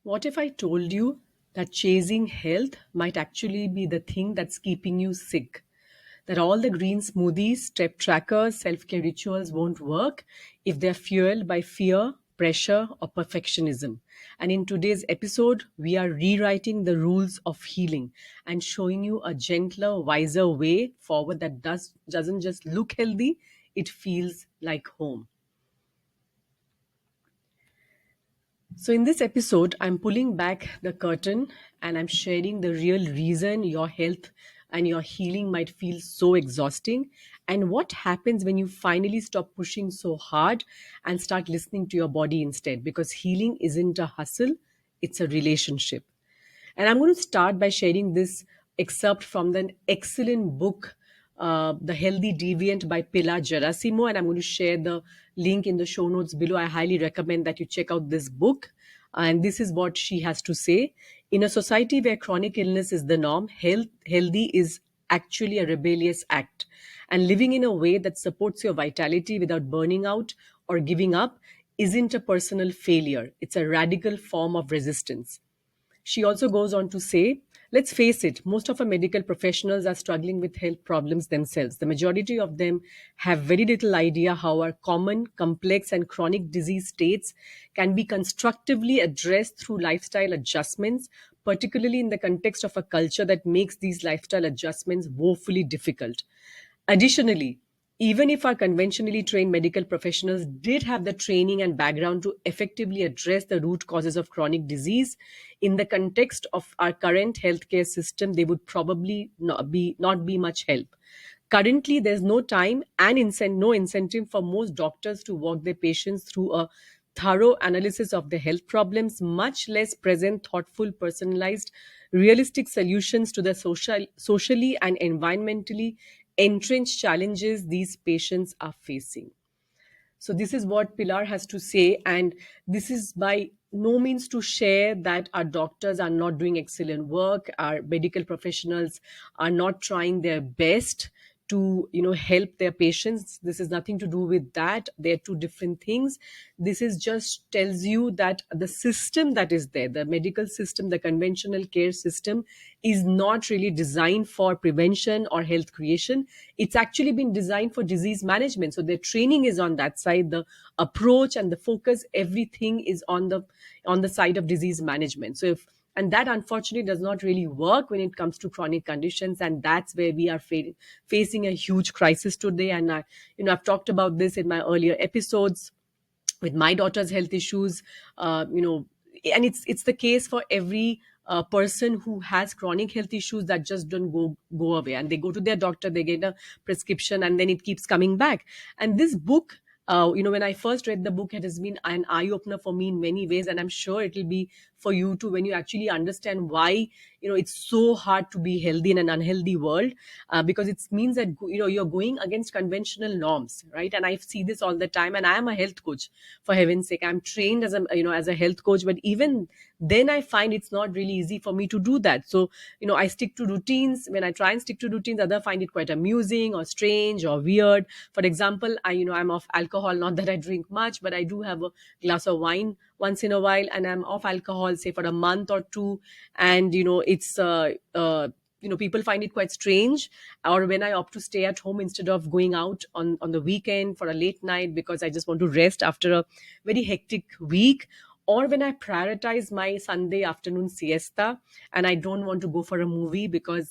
What if I told you that chasing health might actually be the thing that's keeping you sick? That all the green smoothies, step trackers, self care rituals won't work if they're fueled by fear, pressure, or perfectionism. And in today's episode, we are rewriting the rules of healing and showing you a gentler, wiser way forward that doesn't just look healthy, it feels like home. So, in this episode, I'm pulling back the curtain and I'm sharing the real reason your health and your healing might feel so exhausting, and what happens when you finally stop pushing so hard and start listening to your body instead. Because healing isn't a hustle, it's a relationship. And I'm going to start by sharing this excerpt from the excellent book, The Healthy Deviant by Pilar Gerasimo. And I'm going to share the link in the show notes below. I highly recommend that you check out this book. And this is what she has to say. In a society where chronic illness is the norm, healthy is actually a rebellious act. And living in a way that supports your vitality without burning out or giving up isn't a personal failure. It's a radical form of resistance. She also goes on to say, let's face it, most of our medical professionals are struggling with health problems themselves. The majority of them have very little idea how our common, complex, and chronic disease states can be constructively addressed through lifestyle adjustments, particularly in the context of a culture that makes these lifestyle adjustments woefully difficult. Additionally, even if our conventionally trained medical professionals did have the training and background to effectively address the root causes of chronic disease, in the context of our current healthcare system, they would probably not be much help. Currently, there's no time and no incentive for most doctors to walk their patients through a thorough analysis of their health problems, much less present thoughtful, personalized, realistic solutions to the socially and environmentally entrenched challenges these patients are facing. So, this is what Pilar has to say, and this is by no means to share that our doctors are not doing excellent work, our medical professionals are not trying their best to help their patients. This is nothing to do with that. They're two different things. This is just tells you that the system that is there, the medical system, the conventional care system, is not really designed for prevention or health creation. It's actually been designed for disease management. So their training is on that side, the approach and the focus, everything is on the side of disease management. So if and that unfortunately does not really work when it comes to chronic conditions, and that's where we are facing a huge crisis today. And I've talked about this in my earlier episodes with my daughter's health issues. And it's the case for every person who has chronic health issues that just don't go away, and they go to their doctor, they get a prescription, and then it keeps coming back. And this book, when I first read the book, it has been an eye opener for me in many ways, and I'm sure it will be for you too when you actually understand why it's so hard to be healthy in an unhealthy world, because it means that you're going against conventional norms, right? And I see this all the time, and I am a health coach, for heaven's sake. I'm trained as a health coach, but even then I find it's not really easy for me to do that. So I stick to routines. When I try and stick to routines, others find it quite amusing or strange or weird. For example, I'm off alcohol, not that I drink much, but I do have a glass of wine once in a while, and I'm off alcohol say for a month or two. And it's people find it quite strange. Or when I opt to stay at home instead of going out on the weekend for a late night because I just want to rest after a very hectic week. Or when I prioritize my Sunday afternoon siesta and I don't want to go for a movie because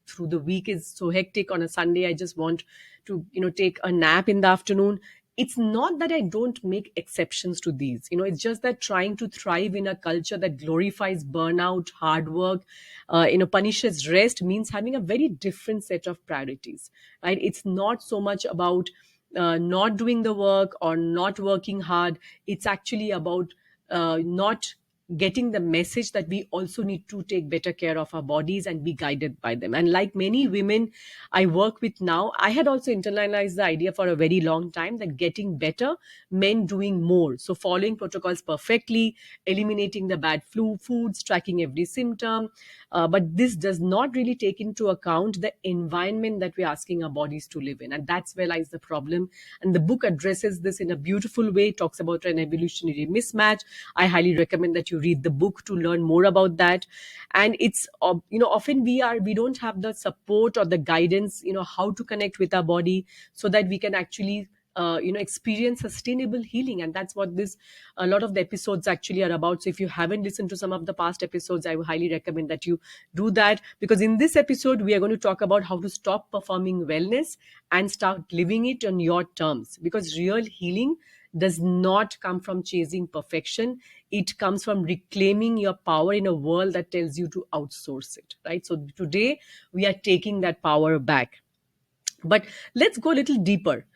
through the week is so hectic. On a Sunday I just want to take a nap in the afternoon. It's not that I don't make exceptions to these. It's just that trying to thrive in a culture that glorifies burnout, hard work, punishes rest, means having a very different set of priorities, right? It's not so much about not doing the work or not working hard. It's actually about not getting the message that we also need to take better care of our bodies and be guided by them. And like many women I work with now, I had also internalized the idea for a very long time that getting better meant doing more. So following protocols perfectly, eliminating the bad foods, tracking every symptom. But this does not really take into account the environment that we're asking our bodies to live in. And that's where lies the problem. And the book addresses this in a beautiful way, talks about an evolutionary mismatch. I highly recommend that you you read the book to learn more about that. And it's often we don't have the support or the guidance, how to connect with our body so that we can actually experience sustainable healing. And that's what this a lot of the episodes actually are about. So if you haven't listened to some of the past episodes, I would highly recommend that you do that, because in this episode we are going to talk about how to stop performing wellness and start living it on your terms. Because real healing does not come from chasing perfection. It comes from reclaiming your power in a world that tells you to outsource it, right? So today we are taking that power back. But let's go a little deeper,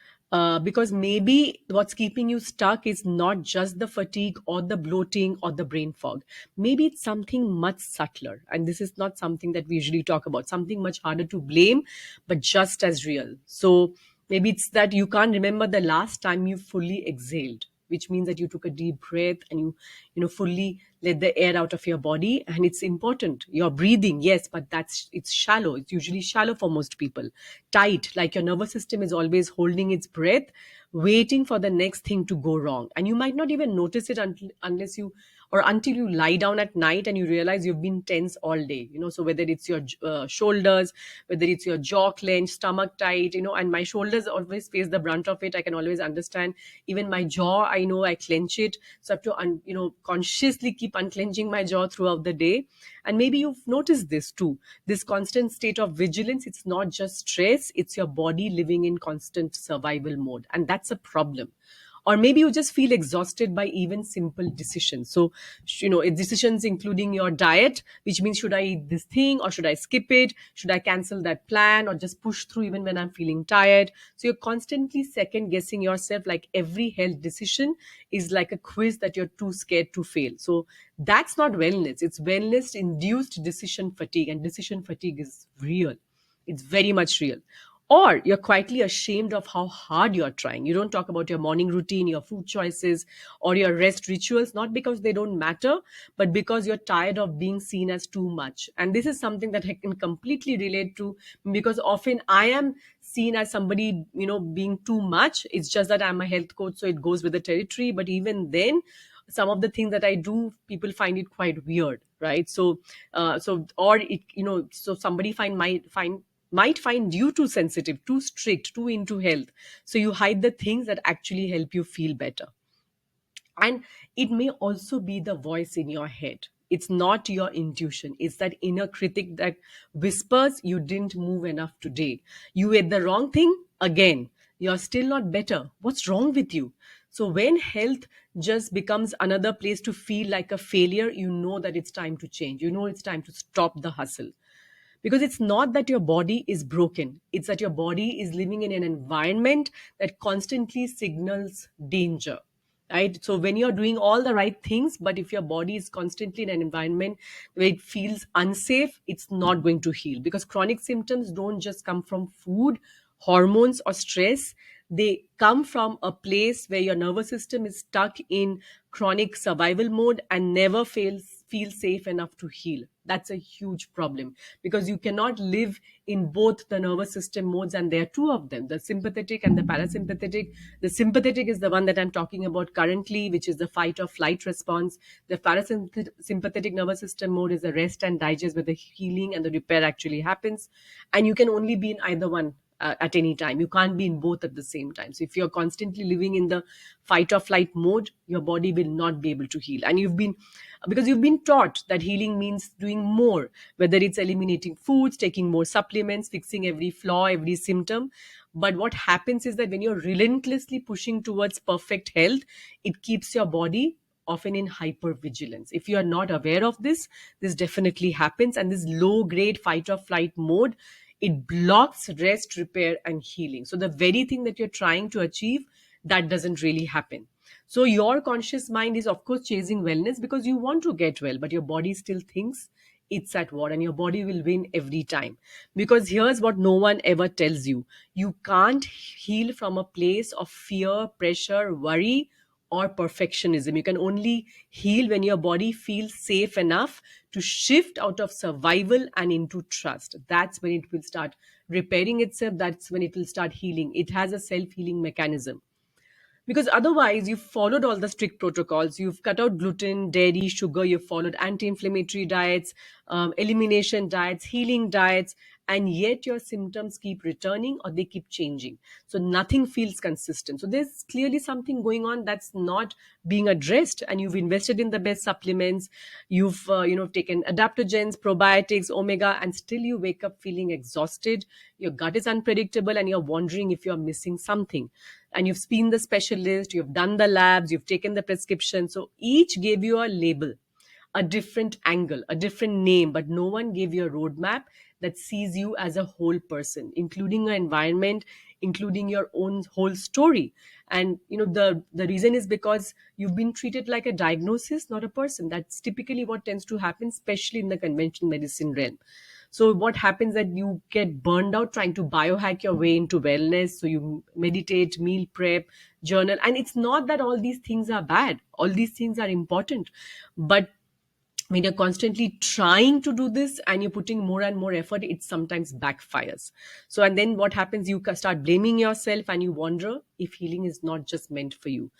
because maybe what's keeping you stuck is not just the fatigue or the bloating or the brain fog. Maybe it's something much subtler. And this is not something that we usually talk about, something much harder to blame, but just as real. So maybe it's that you can't remember the last time you fully exhaled, which means that you took a deep breath and you fully let the air out of your body. And it's important, you're breathing, yes, but it's shallow. It's usually shallow for most people, tight, like your nervous system is always holding its breath, waiting for the next thing to go wrong. And you might not even notice it until you lie down at night and you realize you've been tense all day. So whether it's your shoulders, whether it's your jaw clenched, stomach tight, and my shoulders always face the brunt of it. I can always understand. Even my jaw, I know I clench it, so I have to consciously keep unclenching my jaw throughout the day. And maybe you've noticed this too, this constant state of vigilance. It's not just stress, it's your body living in constant survival mode, and that's a problem. Or maybe you just feel exhausted by even simple decisions. So decisions including your diet, which means, should I eat this thing or should I skip it, should I cancel that plan or just push through even when I'm feeling tired. So you're constantly second guessing yourself, like every health decision is like a quiz that you're too scared to fail. So that's not wellness, it's wellness induced decision fatigue, and decision fatigue is real. It's very much real. Or you're quietly ashamed of how hard you're trying. You don't talk about your morning routine, your food choices, or your rest rituals, not because they don't matter, but because you're tired of being seen as too much. And this is something that I can completely relate to, because often I am seen as somebody, being too much. It's just that I'm a health coach, so it goes with the territory. But even then, some of the things that I do, people find it quite weird, right? So somebody might find you too sensitive, too strict, too into health. So you hide the things that actually help you feel better. And it may also be the voice in your head. It's not your intuition. It's that inner critic that whispers, you didn't move enough today. You ate the wrong thing again. You're still not better. What's wrong with you? So when health just becomes another place to feel like a failure, you know that it's time to change. You know it's time to stop the hustle. Because it's not that your body is broken, it's that your body is living in an environment that constantly signals danger, right? So when you're doing all the right things, but if your body is constantly in an environment where it feels unsafe, it's not going to heal. Because chronic symptoms don't just come from food, hormones, or stress. They come from a place where your nervous system is stuck in chronic survival mode and never feel safe enough to heal. That's a huge problem, because you cannot live in both the nervous system modes, and there are two of them, the sympathetic and the parasympathetic. The sympathetic is the one that I'm talking about currently, which is the fight or flight response. The parasympathetic nervous system mode is the rest and digest, where the healing and the repair actually happens. And you can only be in either one at any time. You can't be in both at the same time. So if you're constantly living in the fight or flight mode, your body will not be able to heal. And because you've been taught that healing means doing more, whether it's eliminating foods, taking more supplements, fixing every flaw, every symptom. But what happens is that when you're relentlessly pushing towards perfect health, it keeps your body often in hypervigilance. If you are not aware of this definitely happens. And this low grade fight or flight mode, it blocks rest, repair, and healing. So the very thing that you're trying to achieve, that doesn't really happen. So your conscious mind is of course chasing wellness because you want to get well, but your body still thinks it's at war, and your body will win every time. Because here's what no one ever tells you: you can't heal from a place of fear, pressure, worry, or perfectionism. You can only heal when your body feels safe enough to shift out of survival and into trust. That's when it will start repairing itself. That's when it will start healing. It has a self healing mechanism. Because otherwise you've followed all the strict protocols, you've cut out gluten, dairy, sugar, you've followed anti-inflammatory diets, elimination diets, healing diets, and yet your symptoms keep returning or they keep changing. So nothing feels consistent. So there's clearly something going on that's not being addressed, and you've invested in the best supplements, you've taken adaptogens, probiotics, omega, and still you wake up feeling exhausted, your gut is unpredictable, and you're wondering if you're missing something. And you've seen the specialist, you've done the labs, you've taken the prescription. So each gave you a label, a different angle, a different name, but no one gave you a roadmap that sees you as a whole person, including your environment, including your own whole story. And the reason is because you've been treated like a diagnosis, not a person. That's typically what tends to happen, especially in the conventional medicine realm. So what happens that you get burned out trying to biohack your way into wellness. So you meditate, meal prep, journal, and it's not that all these things are bad. All these things are important, but when you're constantly trying to do this and you're putting more and more effort, it sometimes backfires. So and then what happens, you start blaming yourself and you wonder if healing is not just meant for you.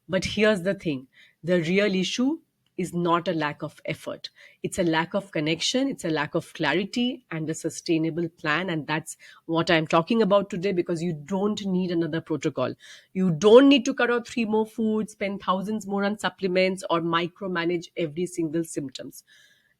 But here's the thing, the real issue is not a lack of effort, it's a lack of connection, it's a lack of clarity and a sustainable plan. And that's what I'm talking about today, because you don't need another protocol. You don't need to cut out three more foods, spend thousands more on supplements, or micromanage every single symptoms.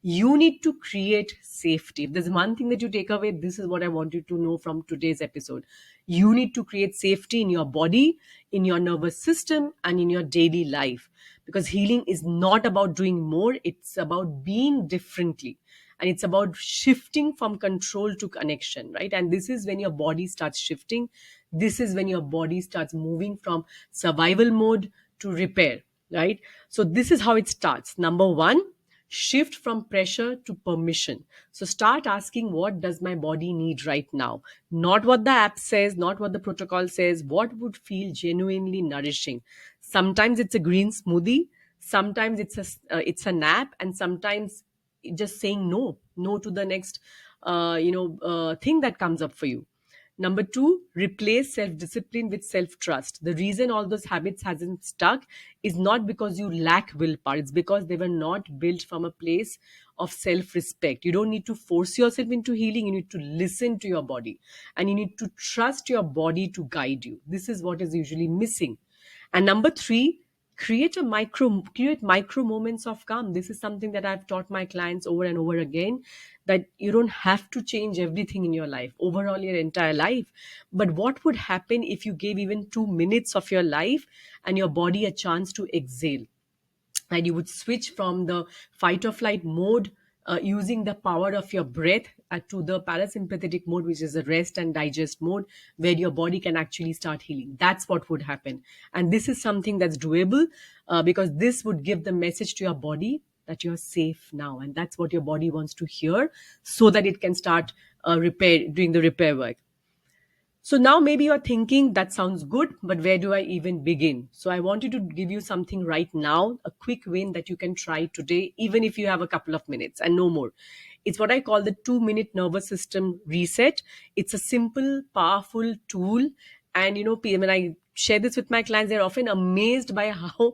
You need to create safety. If there's one thing that you take away, this is what I want you to know from today's episode. You need to create safety in your body, in your nervous system, and in your daily life. Because healing is not about doing more, it's about being differently. And it's about shifting from control to connection, right? And this is when your body starts shifting. This is when your body starts moving from survival mode to repair, right? So this is how it starts. Number one, shift from pressure to permission. So start asking, what does my body need right now? Not what the app says, not what the protocol says, what would feel genuinely nourishing. Sometimes it's a green smoothie, sometimes it's a nap, and sometimes just saying no to the next thing that comes up for you. Number two, replace self-discipline with self-trust. The reason all those habits hasn't stuck is not because you lack willpower. It's because they were not built from a place of self-respect. You don't need to force yourself into healing. You need to listen to your body, and you need to trust your body to guide you. This is what is usually missing. And number three, create micro moments of calm. This is something that I've taught my clients over and over again, that you don't have to change everything in your life, overall your entire life. But what would happen if you gave even 2 minutes of your life and your body a chance to exhale? And you would switch from the fight or flight mode, using the power of your breath, to the parasympathetic mode, which is the rest and digest mode, where your body can actually start healing. That's what would happen. And this is something that's doable, because this would give the message to your body that you're safe now. And that's what your body wants to hear, so that it can start doing the repair work. So now maybe you're thinking, that sounds good, but where do I even begin? So I wanted to give you something right now, a quick win that you can try today, even if you have a couple of minutes and no more. It's what I call the 2 minute nervous system reset. It's a simple, powerful tool. And, when I share this with my clients, they're often amazed by how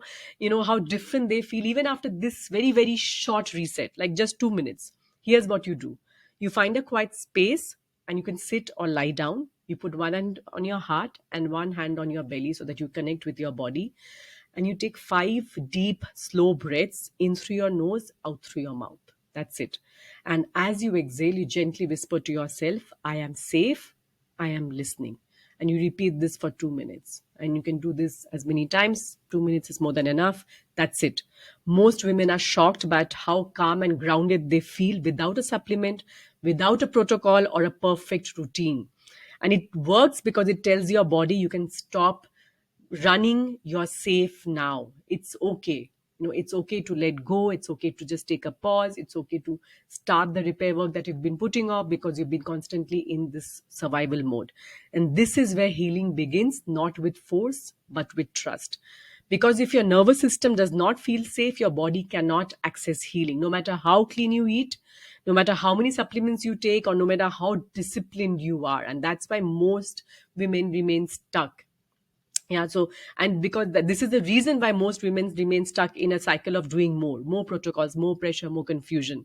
different they feel, even after this very, very short reset, like just 2 minutes. Here's what you do. You find a quiet space, and you can sit or lie down. You put one hand on your heart and one hand on your belly, so that you connect with your body. And you take 5 deep, slow breaths in through your nose, out through your mouth. That's it. And as you exhale, you gently whisper to yourself, I am safe, I am listening. And you repeat this for 2 minutes. And you can do this as many times. 2 minutes is more than enough. That's it. Most women are shocked by how calm and grounded they feel without a supplement, without a protocol or a perfect routine. And it works because it tells your body you can stop running, you're safe now. It's okay. It's okay to let go. It's okay to just take a pause. It's okay to start the repair work that you've been putting off, because you've been constantly in this survival mode. And this is where healing begins, not with force, but with trust. Because if your nervous system does not feel safe, your body cannot access healing. No matter how clean you eat, no matter how many supplements you take, or no matter how disciplined you are. And that's why most women remain stuck Yeah, so, and because this is the reason why most women remain stuck in a cycle of doing more protocols, more pressure, more confusion,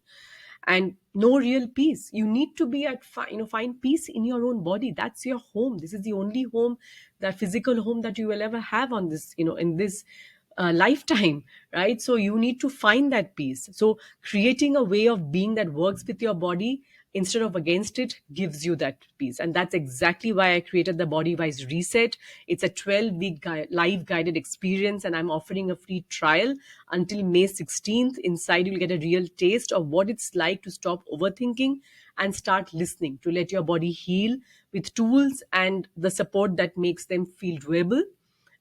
and no real peace. You need to be at find peace in your own body. That's your home. This is the only home, that physical home, that you will ever have on this, in this lifetime, right? So you need to find that peace. So creating a way of being that works with your body instead of against it gives you that peace. And that's exactly why I created the Body Wise Reset. It's a 12-week live guided experience, and I'm offering a free trial until May 16th. Inside, you'll get a real taste of what it's like to stop overthinking and start listening, to let your body heal with tools and the support that makes them feel doable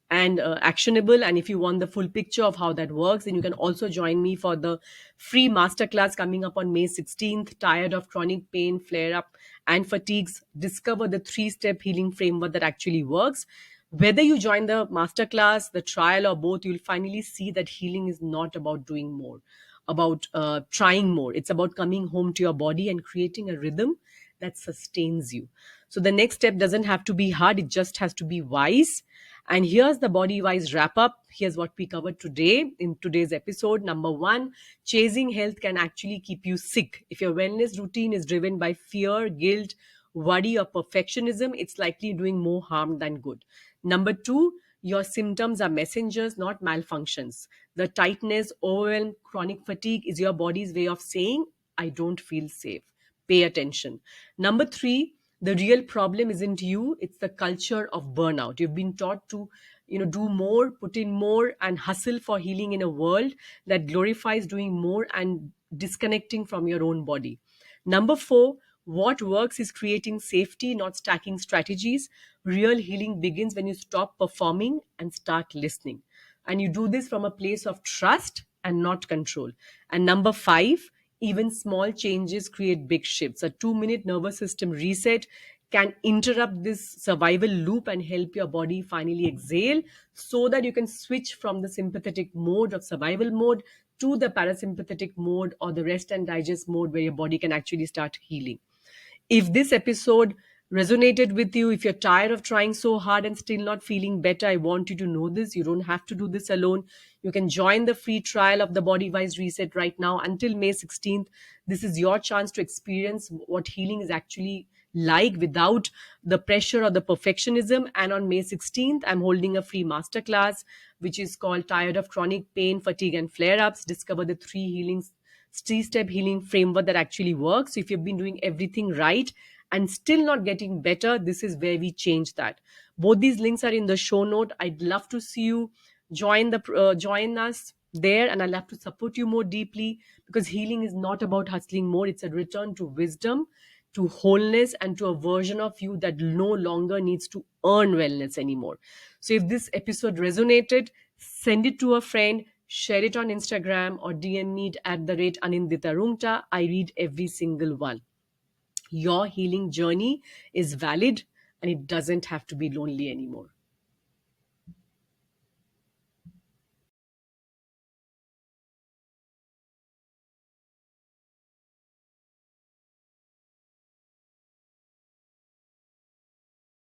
and actionable. And if you want the full picture of how that works, then you can also join me for the free masterclass coming up on May 16th. Tired of chronic pain, flare up, and fatigues? Discover the 3-step healing framework that actually works. Whether you join the masterclass, the trial, or both, you'll finally see that healing is not about doing more, about trying more. It's about coming home to your body and creating a rhythm that sustains you. So the next step doesn't have to be hard, it just has to be wise. And here's the Body Wise wrap up. Here's what we covered today in today's episode. Number one, chasing health can actually keep you sick. If your wellness routine is driven by fear, guilt, worry, or perfectionism, it's likely doing more harm than good. Number two, your symptoms are messengers, not malfunctions. The tightness, overwhelm, chronic fatigue is your body's way of saying, I don't feel safe. Pay attention. Number three, the real problem isn't you, it's the culture of burnout. You've been taught to do more, put in more, and hustle for healing in a world that glorifies doing more and disconnecting from your own body. Number four, what works is creating safety, not stacking strategies. Real healing begins when you stop performing and start listening. And you do this from a place of trust and not control. And number five, even small changes create big shifts. A 2-minute nervous system reset can interrupt this survival loop and help your body finally exhale, so that you can switch from the sympathetic mode of survival mode to the parasympathetic mode, or the rest and digest mode, where your body can actually start healing. If this episode resonated with you, if you're tired of trying so hard and still not feeling better, I want you to know this. You don't have to do this alone. You can join the free trial of the Body Wise Reset right now until May 16th. This is your chance to experience what healing is actually like without the pressure or the perfectionism. And on May 16th, I'm holding a free masterclass, which is called Tired of Chronic Pain, Fatigue, and Flare Ups. Discover the 3-step healing framework that actually works. So if you've been doing everything right and still not getting better, this is where we change that. Both these links are in the show note. I'd love to see you join us there, and I'd love to support you more deeply, because healing is not about hustling more. It's a return to wisdom, to wholeness, and to a version of you that no longer needs to earn wellness anymore. So if this episode resonated, send it to a friend, share it on Instagram, or DM me at the rate Anindita Rungta. I read every single one. Your healing journey is valid, and it doesn't have to be lonely anymore.